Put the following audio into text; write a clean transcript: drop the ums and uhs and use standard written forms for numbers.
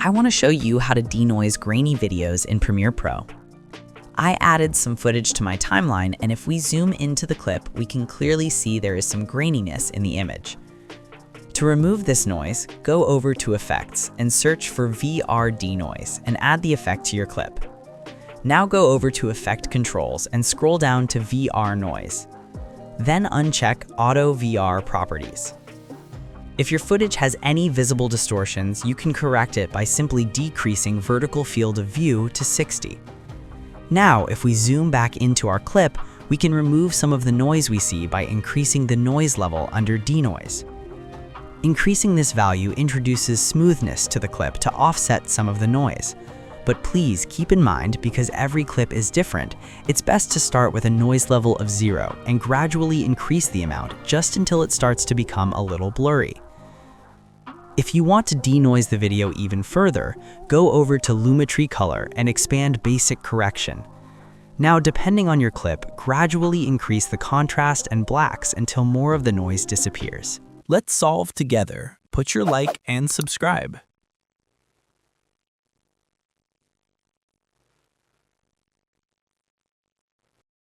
I want to show you how to denoise grainy videos in Premiere Pro. I added some footage to my timeline, and if we zoom into the clip, we can clearly see there is some graininess in the image. To remove this noise, go over to Effects and search for VR Denoise and add the effect to your clip. Now go over to Effect Controls and scroll down to VR Noise. Then uncheck Auto VR Properties. If your footage has any visible distortions, you can correct it by simply decreasing vertical field of view to 60. Now, if we zoom back into our clip, we can remove some of the noise we see by increasing the noise level under Denoise. Increasing this value introduces smoothness to the clip to offset some of the noise. But please keep in mind, because every clip is different, it's best to start with a noise level of 0 and gradually increase the amount just until it starts to become a little blurry. If you want to denoise the video even further, go over to Lumetri Color and expand Basic Correction. Now, depending on your clip, gradually increase the contrast and blacks until more of the noise disappears. Let's solve together. Put your like and subscribe.